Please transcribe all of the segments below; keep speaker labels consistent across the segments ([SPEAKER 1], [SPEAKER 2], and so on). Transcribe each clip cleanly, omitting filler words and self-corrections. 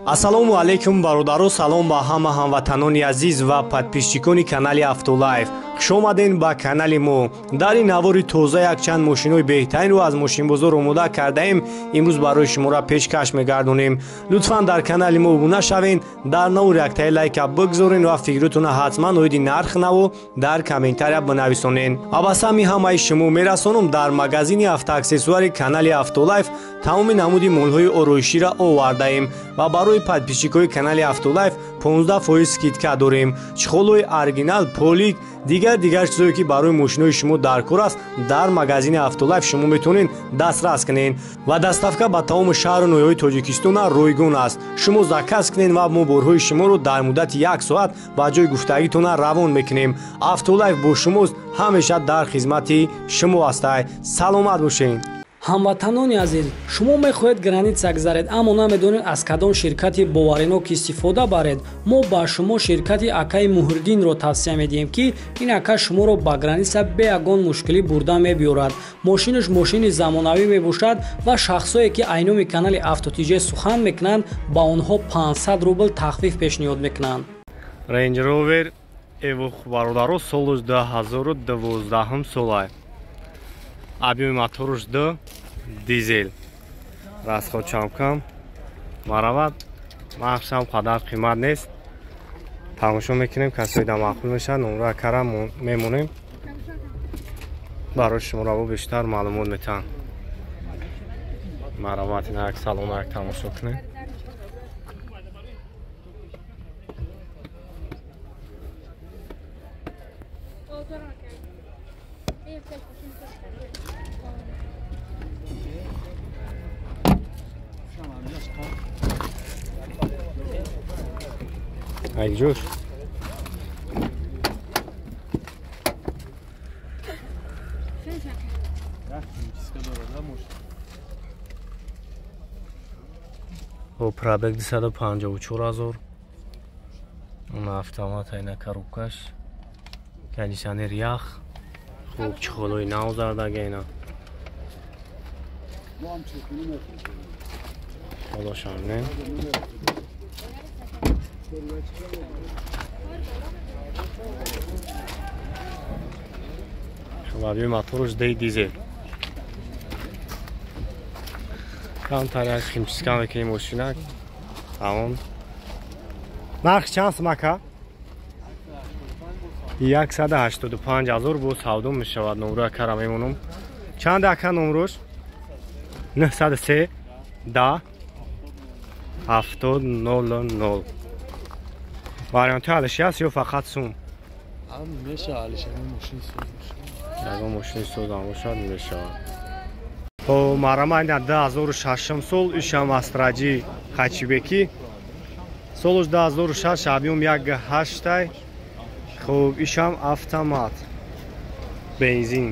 [SPEAKER 1] Ассалому алайкум бародаро, салом ба ҳама ҳамватанони азиз ва подписчикони канали Автолайф. Хуш омаден ба канали мо. Дар ин навори тоза якчанд мошинои беҳтаринро аз мошинбозор омода кардаем. Имрӯз барои шуморо пешкаш мегардонем. Лутфан дар канали мо обуна шавен, дар навор яктаи лайка бигзорен ва фикротуна ҳатман оиди нарх наво дар комментария бинависонен. Ва ба сами ҳамаи шумо мерасонам дар магазини автоаксессуари канали Автолайф тамоми намуди молҳои ороиширо овардаем ва барои подписчикои канали Автолайф 15% скидка дорем. Чухолҳои оригинал, полик, дигар чизое ки барои мошинои шумо даркор аст, дар магазини Автолайф шумо метавонед дастрас кунед ва доставка ба тамоми шаҳру ноҳияҳои Тоҷикистон ройгон аст. Шумо заказ кунед ва мо борҳои шуморо дар муддати 1 соат ба ҷои гуфтагитон равон мекунем. Автолайф бо шумост, ҳамеша дар хизмати шумо астай. Саломат бошед.
[SPEAKER 2] ҳамватанони азиз, шумо мехоҳед граница гузаред, аммо намедонед аз кадом ширкати боваринок истифода баред. Мо ба шумо ширкати Акаи Муҳриддинро тавсия медиҳем ки ин ака шуморо ба граница бе ягон мушкилӣ бурда мебиёрад. Мошинаш мошини замонавӣ мебошад ва шахсое ки айноми канали Автотиҷе сухан мекунанд, ба онҳо 500 рубл тахфиф пешниҳод мекунанд.
[SPEAKER 1] Range Rover Evoque бародаро соли 2012 солай. Объеми моторуш д дизел. Расход чамкам маравад. Махшам қадар қимат нест. Тамошо мекунем, касои да маъқул мешад, номра карам мемонем. Барои шуморо бештар маълумот метаҳам. Маравад ин як салон як тамошо кунем. Ай ҷош. О пробег 254,000. Он автомат айна коробкаш. Кондиционер ях. Хуб чухолои нав зардаги айна. Ҳоло шамне. Объеми моторуш д дизел. Камтар химчиска мекунем мошина. Тамом. Нарх чанд сум ака? 185,000 бо савдо мешавад. Номро кара мемонам. Чанд ака номрош? 903 10 7000. варианти ҳалиши аст ё фақат сум?
[SPEAKER 3] Мешавад ҳалиши мошини суз бошад.
[SPEAKER 1] Ягон мошини суз ҳам бошад мешавад. Хоб марама ин 2006 сол ишам астраҷи хачибеки. Солуш 2006 объем 1.8. Хоб ишам автомат. Бензин.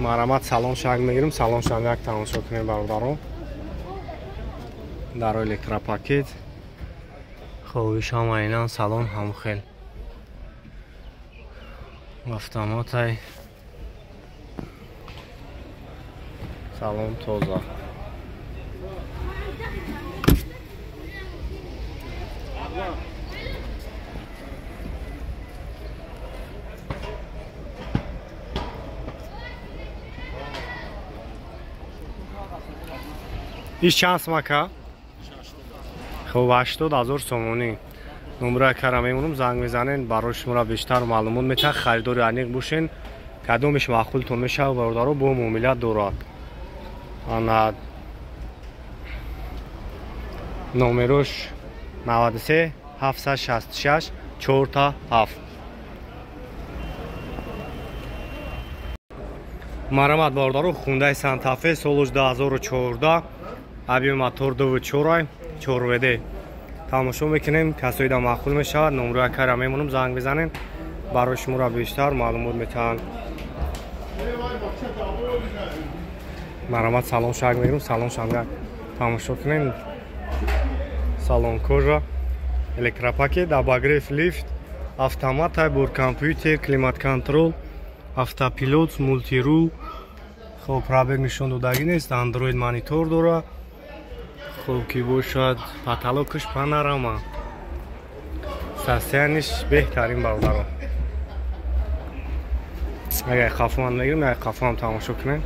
[SPEAKER 1] марамат салон шаг мегирем, салон шаг як тамошо кунем бародаро. Дар электропакет. Хоб ишам айнан салон ҳам хел. Автоматай. Салон тоза. иш чанд сум ака? хуб 80,000 сомонӣ. номра кара мемонам, занг мезанен, барои шуморо бештар маълумот метаҳад. харидори аниқ бошен, кадомиш маъқултон мешавад бародаро, бо муомилат дорад. ана номерош 93 766 47. марамат бародаро Hyundai Santa Fe соли 2014. объеми мотор 2.4 4WD. тамошо мекунем, касои да маъқул мешавад. номрои кара мемонам, занг бизанен, барои шуморо бештар маълумот метаҳанд. марамат салон шаг мегирем, салон шага тамошо кунем. салон кожа, электропакет, обогрев, лифт, автомат, бур компьютер, климат контрол, автопилот, мультиру. хуб пробег нишон додагӣ нест, андроид монитор дора. хуб ки бошад потолокаш панорама. состояниш беҳтарин бародарон. агар қафоам мегирем, як қафоам тамошо кунем.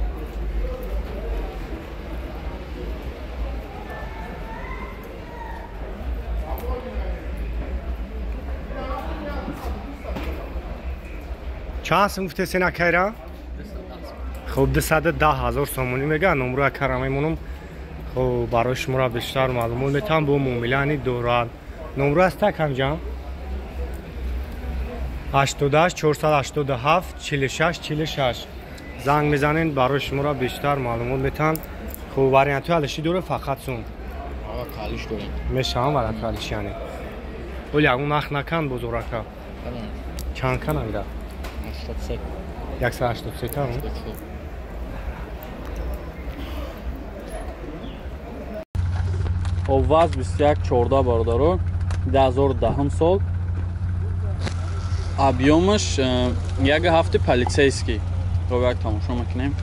[SPEAKER 1] چند سم گفته سینا کیرا؟ خب 210,000 سومونی میگه. نمره کارم میمونم. خب برای شما بیشتر معلومات میتونم با مومیلانی دوران. نمره است کم جام؟ 88 487 46 46. زنگ میزنین برای شما بیشتر معلومات میتونم. خب واریانت هالشی دوره فقط سون.
[SPEAKER 4] آقا کالیش داریم.
[SPEAKER 1] میشه هم وارد کالیش یعنی. ولی اون نخ نکن بزرگه. چند کنه میده؟
[SPEAKER 4] 83.
[SPEAKER 1] 183 تا.
[SPEAKER 5] Оваз 2114 бародаро 2010 сол. Объемаш як ҳафти полицейский. Ро як тамошо мекунем.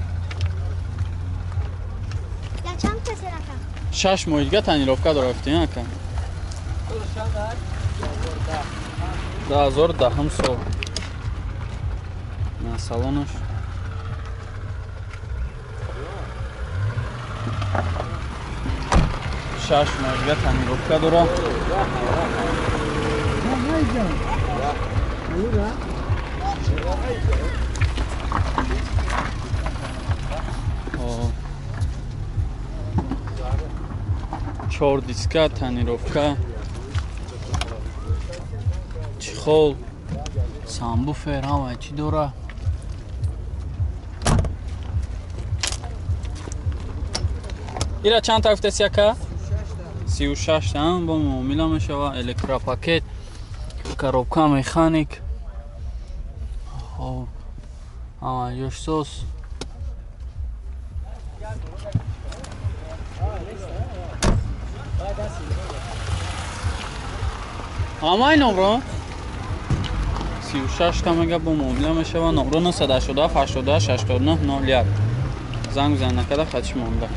[SPEAKER 6] Я чанд песен ака?
[SPEAKER 5] 6 моҳига танировка дорафтин ака. 2010 сол. На салонаш. شش ماهیگه تمیروفکه داره. چهار دیسکه تمیروفکه چخول سامبوفر همه چی داره. ایره چند تا گفته سیاکه؟ 36 هم با معامله میشه و الکتروپاکت، коробка مکانیک، خب همه جوش سوس. همه این نمره 36 تا میگه با معامله میشه و نمره 987 82 69 01. زنگ بزن نکرده خدش مونده.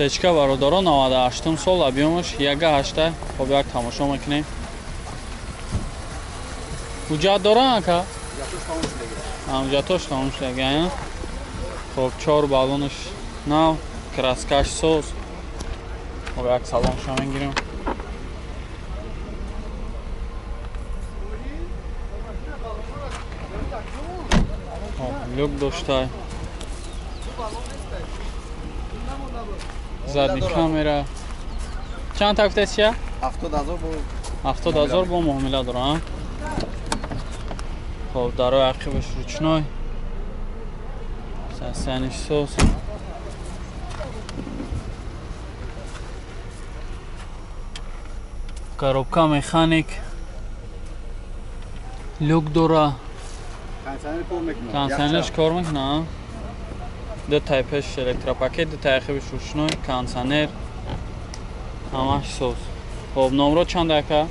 [SPEAKER 5] Сечка бародаро 98 сол, объемаш 1.8. хоб як тамошо мекунем. ҳуҷҷат дорад ака? ҳуҷҷатош тамом шудаган. хоб 4 баллонаш нав, краскаш соз. хоб як салоншо мегирем. люк доштай. задни камера. چند تا گفته چیه؟ 70,000 با معامله دارم. خب درای عقبش روچنای سنش سوس. коробка مکانیک люк داره. کنسنرش کار میکنه. دو تایپش الکتروپاکت، دو تایپش روشنای، کنسنر، همش سوز. خب نمره چند اکا؟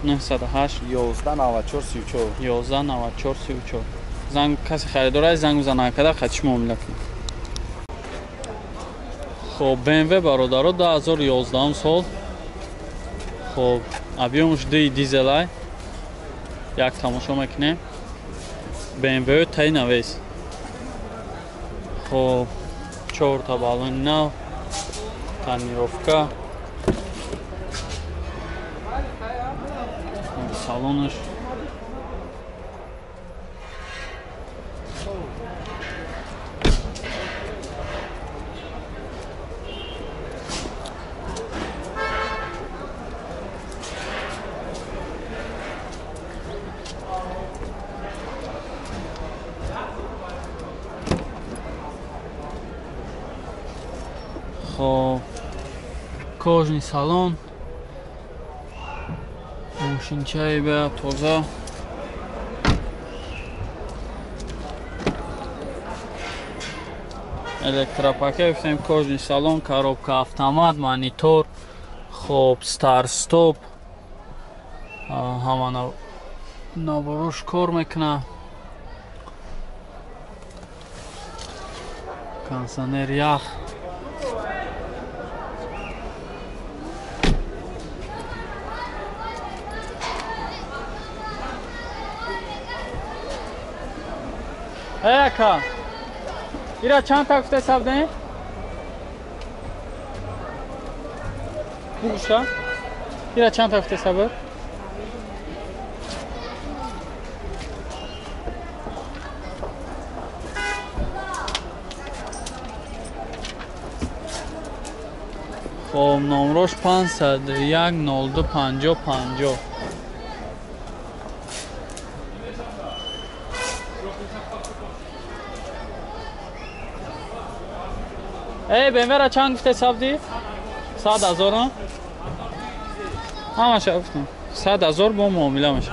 [SPEAKER 5] 908
[SPEAKER 4] 11 94 34.
[SPEAKER 5] 11 94 34. زنگ کسی خریدار زنگ بزنه کده خدش معامله کنه. خب BMW برادرها 2011 سال. خب объемش دیزل ای. یک تماشا میکنه. BMW تای نویس. خب 4 تا بالون نو. تنیروفکا. салонаш. خب кожаный салон. Шинчай бе тоза. Электропакет, кожаный салон, коробка автомат, монитор. خب ستار ستوب همه نوروش کار میکنه. کانسانر یخ ای اکا ایرا چند تا گفته حساب دهیم؟ بگوشتا ایرا چند تا گفته حساب؟ خب نمروش 501 02 50 50. ای بمیره چند گفته حساب دی؟ 100,000 همه شا گفتم 100,000 با معامله میشه.